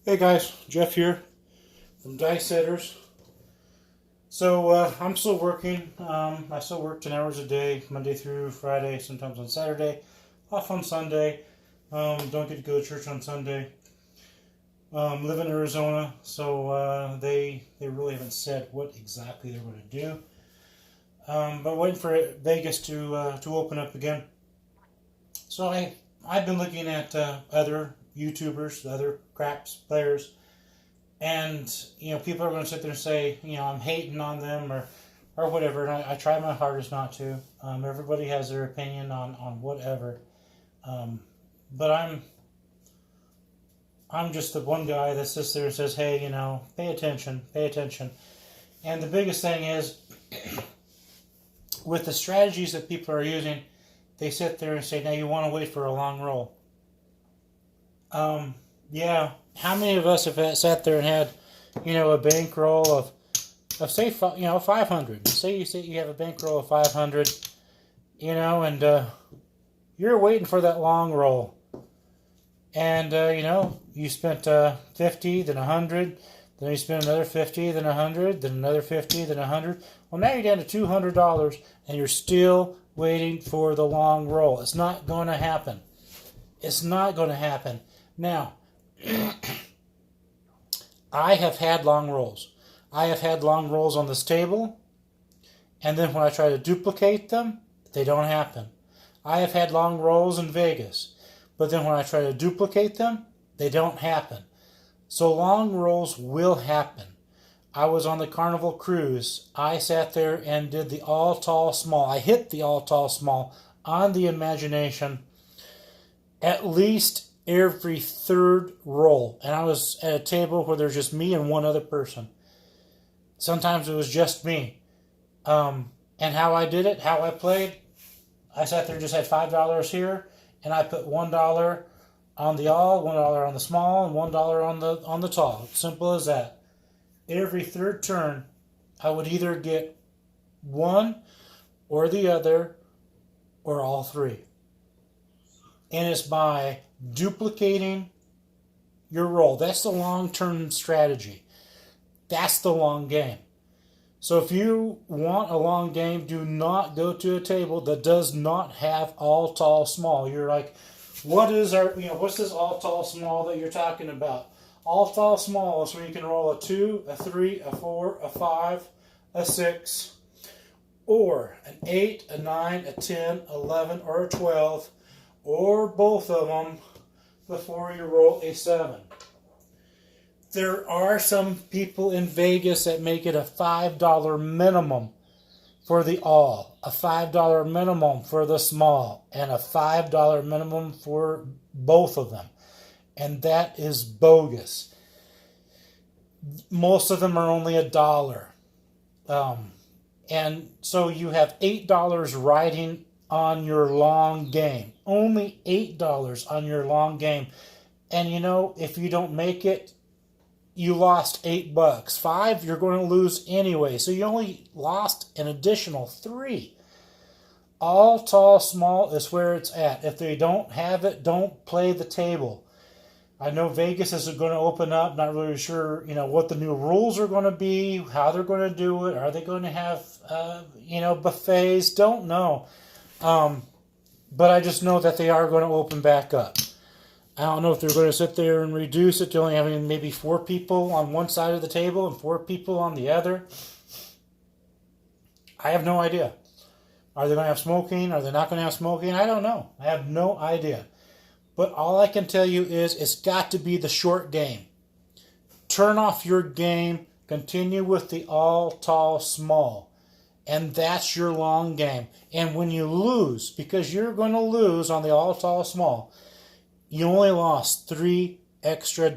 Hey guys, Jeff here from Dice Setters. So I'm still working. I still work 10 hours a day, Monday through Friday, sometimes on Saturday, off on Sunday. Don't get to go to church on Sunday. Live in Arizona, so they really haven't said what exactly they're going to do. But waiting for Vegas to open up again. So I've been looking at other YouTubers, other craps players. And, people are going to sit there and say, I'm hating on them or whatever. And I try my hardest not to. Everybody has their opinion on whatever. But I'm just the one guy that sits there and says, hey, pay attention, pay attention. And the biggest thing is, with the strategies that people are using, they sit there and say, now you want to wait for a long roll. Yeah. How many of us have sat there and had, a bankroll of say, 500. Say you have a bankroll of 500, and you're waiting for that long roll. And, you spent 50, then 100, then you spent another 50, then 100, then another 50, then 100. Well, now you're down to $200, and you're still waiting for the long roll. It's not going to happen. It's not going to happen. Now, I have had long rolls. I have had long rolls on this table, and then when I try to duplicate them, they don't happen. I have had long rolls in Vegas, but then when I try to duplicate them, they don't happen. So long rolls will happen. I was on the Carnival Cruise. I sat there and did the all tall small. I hit the all tall small on the imagination at least every third roll. And I was at a table where there's just me and one other person. Sometimes it was just me. And how I did it, how I played, I sat there and just had $5 here, and I put $1 on the all, $1 on the small, and $1 on the tall. Simple as that. Every third turn, I would either get one or the other or all three. And it's by duplicating your roll. That's the long-term strategy. That's the long game. So if you want a long game, do not go to a table that does not have all tall small. You're like, what's this all tall small that you're talking about? All tall small is when you can roll a 2, a 3, a 4, a 5, a 6, or an 8, a 9, a 10, 11, or a 12, or both of them before you roll a 7. There are some people in Vegas that make it a $5 minimum for the all, a $5 minimum for the small, and a $5 minimum for both of them. And that is bogus. Most of them are only $1. And so you have $8 riding on your long game. Only $8 on your long game. And if you don't make it, you lost $8. $5, you're going to lose anyway. So you only lost an additional $3. All tall small is where it's at. If they don't have it, don't play the table. I know Vegas is going to open up. Not really sure, what the new rules are going to be, how they're going to do it. Are they going to have, buffets? Don't know. But I just know that they are going to open back up. I don't know if they're going to sit there and reduce it to only having maybe 4 people on one side of the table and 4 people on the other. I have no idea. Are they going to have smoking? Are they not going to have smoking? I don't know. I have no idea. But all I can tell you is it's got to be the short game. Turn off your game. Continue with the all, tall, small. And that's your long game. And when you lose, because you're going to lose on the all, tall, small, you only lost $3 extra.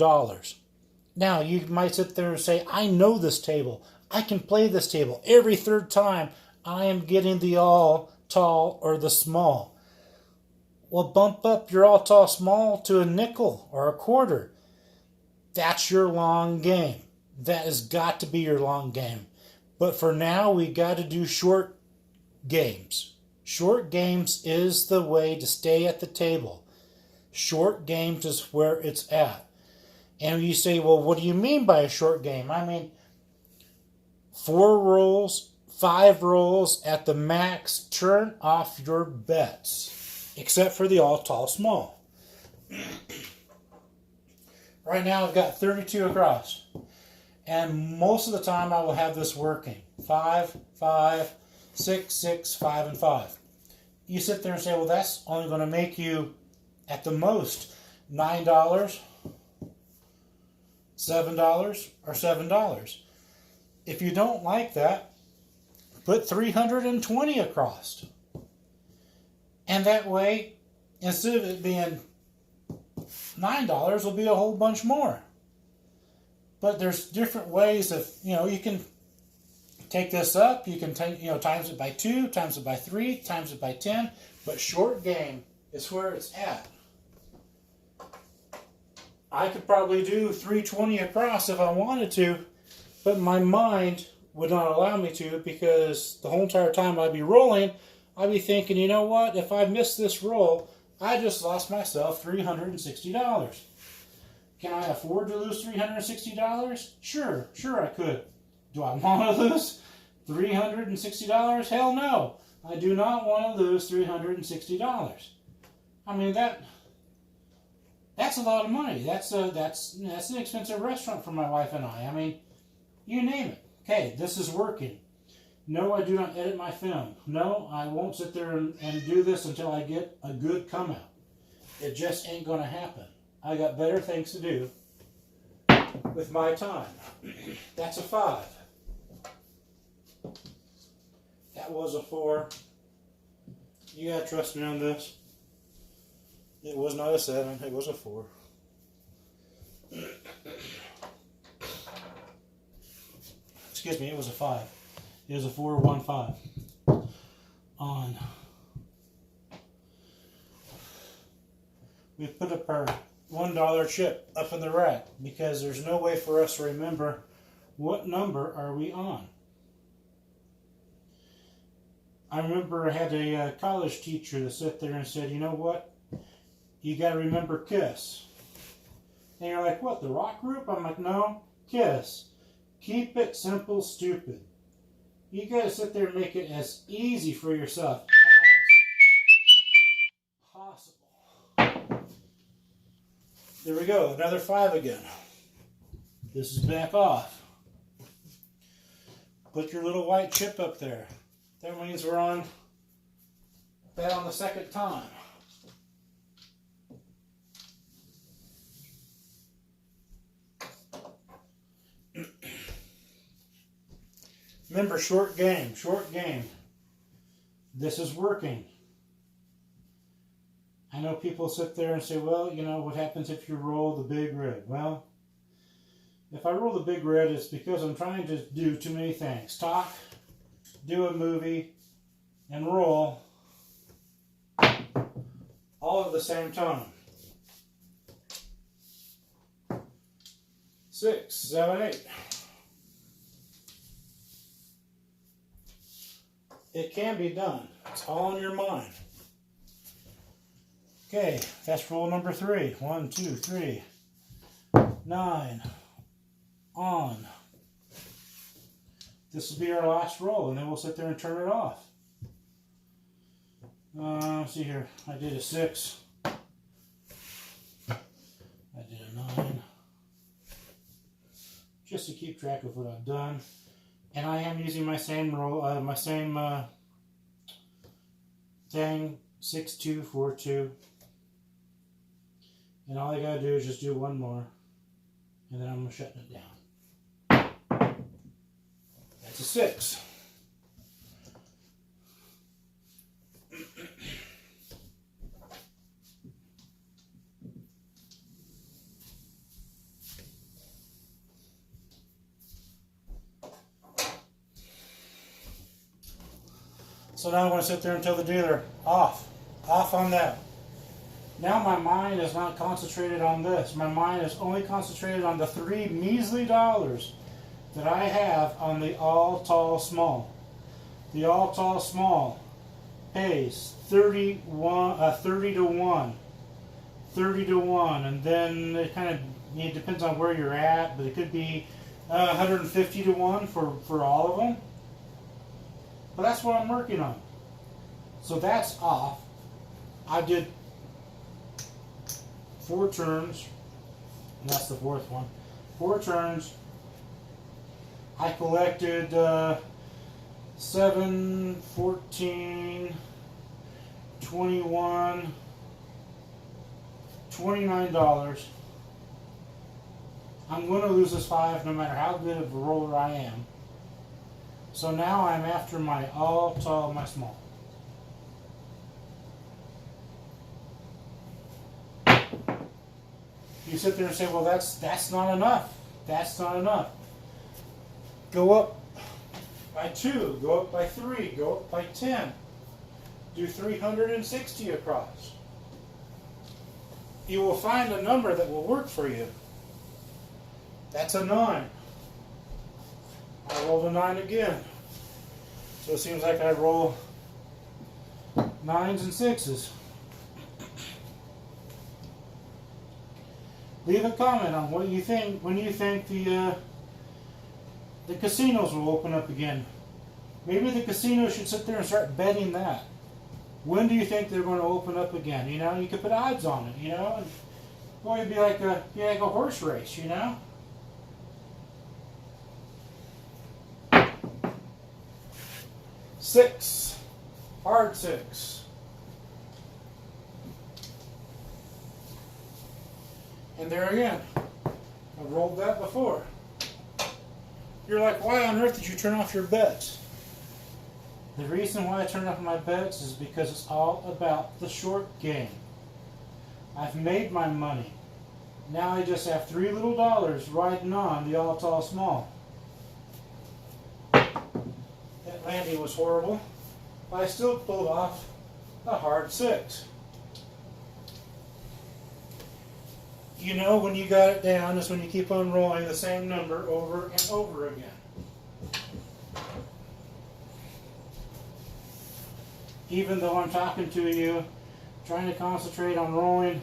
Now, you might sit there and say, I know this table. I can play this table. Every third time, I am getting the all, tall, or the small. Well, bump up your all, tall, small to a nickel or a quarter. That's your long game. That has got to be your long game. But for now, we got to do short games. Short games is the way to stay at the table. Short games is where it's at. And you say, well, what do you mean by a short game? I mean, 4 rolls, 5 rolls at the max, turn off your bets, except for the all, tall, small. Right now I've got 32 across, and most of the time I will have this working. 5, 5, 6, 6, 5, and 5. You sit there and say, well, that's only going to make you, at the most, $9, $7, or $7. If you don't like that, put 320 across. And that way, instead of it being $9, it'll be a whole bunch more. But there's different ways of, you can take this up. You can take, times it by 2, times it by 3, times it by 10. But short game is where it's at. I could probably do 320 across if I wanted to, but my mind would not allow me to, because the whole entire time I'd be rolling, I'd be thinking, you know what, if I miss this roll, I just lost myself $360. Can I afford to lose $360? Sure I could. Do I want to lose $360? Hell no. I do not want to lose $360. I mean, that's a lot of money. That's an expensive restaurant for my wife and I. I mean, you name it. Okay, this is working. No, I do not edit my film. No, I won't sit there and do this until I get a good come out. It just ain't going to happen. I got better things to do with my time. That's a 5. That was a 4. You got to trust me on this. It was not a 7. It was a 4. Excuse me, it was a 5. It was a 4, 1, 5. On. We put up our $1 chip up in the rack because there's no way for us to remember what number are we on. I remember I had a college teacher that sat there and said, you know what? You got to remember KISS. And you're like, what, the rock group? I'm like, no, KISS. Keep it simple, stupid. You got to sit there and make it as easy for yourself as possible. There we go, another 5 again. This is back off. Put your little white chip up there. That means we're on bet on the second time. Remember, short game, short game. This is working. I know people sit there and say, well, what happens if you roll the big red? Well, if I roll the big red, it's because I'm trying to do too many things. Talk, do a movie, and roll all at the same time. 6, 7, 8. It can be done. It's all in your mind. Okay, that's roll number 3. 1, 2, 3. 9. On. This will be our last roll, and then we'll sit there and turn it off. Let's see here. I did a 6. I did a 9. Just to keep track of what I've done. And I am using my same roll, thing, 6, 2, 4, 2. And all I gotta do is just do one more, and then I'm shutting it down. That's a 6. So now I'm going to sit there and tell the dealer, off on that. Now my mind is not concentrated on this. My mind is only concentrated on the 3 measly dollars that I have on the all tall small. The all tall small pays 30 to 1. 30 to 1, and then it kind of, it depends on where you're at, but it could be 150 to 1 for all of them. But that's what I'm working on. So that's off. I did 4 turns, and that's the 4th one. 4 turns. I collected 7, 14, 21, $29. I'm going to lose this 5 no matter how good of a roller I am. So now I'm after my all tall, my small. You sit there and say, well, that's not enough. That's not enough. Go up by 2, go up by 3, go up by 10. Do 360 across. You will find a number that will work for you. That's a 9. I rolled a 9 again. So it seems like I roll 9s and 6s. Leave a comment on what you think when you think the casinos will open up again. Maybe the casinos should sit there and start betting that. When do you think they're going to open up again? You know, you could put odds on it, you know, and boy, it'd be like a horse race, you know. Six, hard 6. And there again, I've rolled that before. You're like, why on earth did you turn off your bets? The reason why I turned off my bets is because it's all about the short game. I've made my money. Now I just have $3 little riding on the all tall small. That landing was horrible, but I still pulled off a hard 6. You know, when you got it down is when you keep on rolling the same number over and over again. Even though I'm talking to you, trying to concentrate on rolling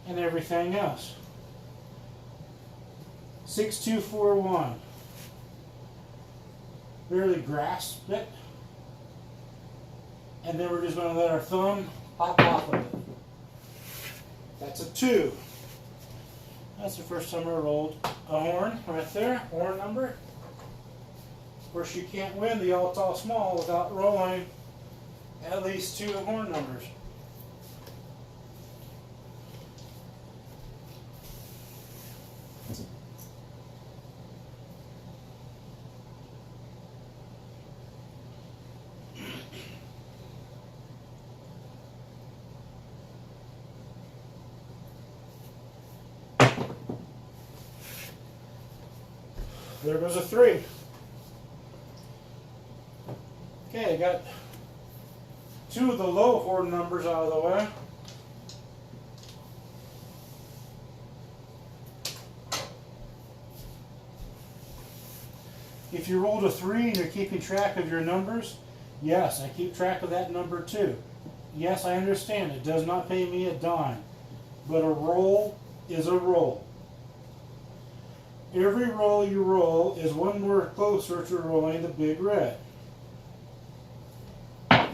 and everything else. 6, 2, 4, 1. Barely grasp it. And then we're just going to let our thumb pop off of it. That's a 2. That's the first time I rolled a horn right there, horn number. Of course, you can't win the all tall small without rolling at least 2 horn numbers. There goes a 3. Okay, I got 2 of the low horn numbers out of the way. If you rolled a 3 and you're keeping track of your numbers, yes, I keep track of that number too. Yes, I understand it does not pay me a dime, but a roll is a roll. Every roll you roll is one more closer to rolling the big red. And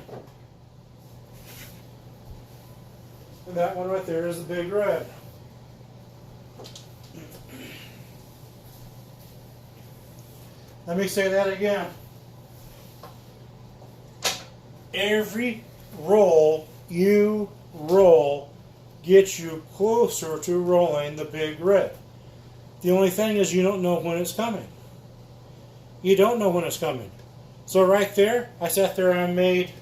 that one right there is the big red. Let me say that again. Every roll you roll gets you closer to rolling the big red. The only thing is you don't know when it's coming. You don't know when it's coming. So right there, I sat there and I made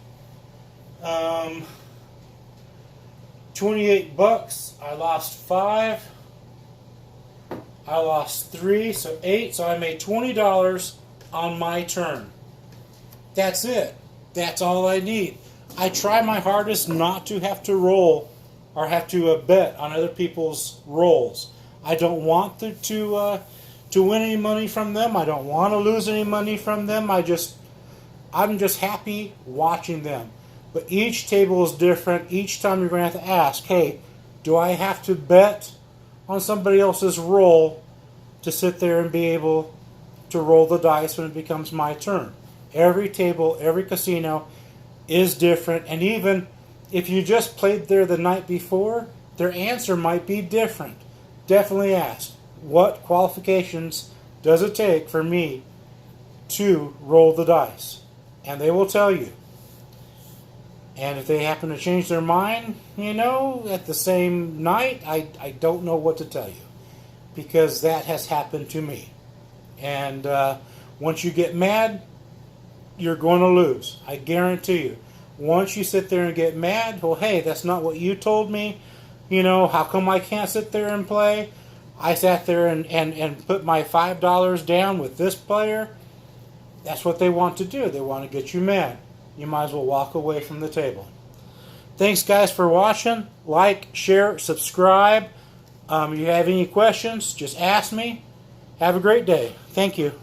$28. I lost 5. I lost 3, so 8. So I made $20 on my turn. That's it. That's all I need. I try my hardest not to have to roll or have to bet on other people's rolls. I don't want to win any money from them. I don't want to lose any money from them. I'm just happy watching them. But each table is different. Each time you're going to have to ask, hey, do I have to bet on somebody else's roll to sit there and be able to roll the dice when it becomes my turn? Every table, every casino is different. And even if you just played there the night before, their answer might be different. Definitely ask, what qualifications does it take for me to roll the dice? And they will tell you. And if they happen to change their mind, at the same night, I don't know what to tell you. Because that has happened to me. And once you get mad, you're going to lose. I guarantee you. Once you sit there and get mad, well, hey, that's not what you told me. How come I can't sit there and play? I sat there and put my $5 down with this player. That's what they want to do. They want to get you mad. You might as well walk away from the table. Thanks, guys, for watching. Like, share, subscribe. If you have any questions, just ask me. Have a great day. Thank you.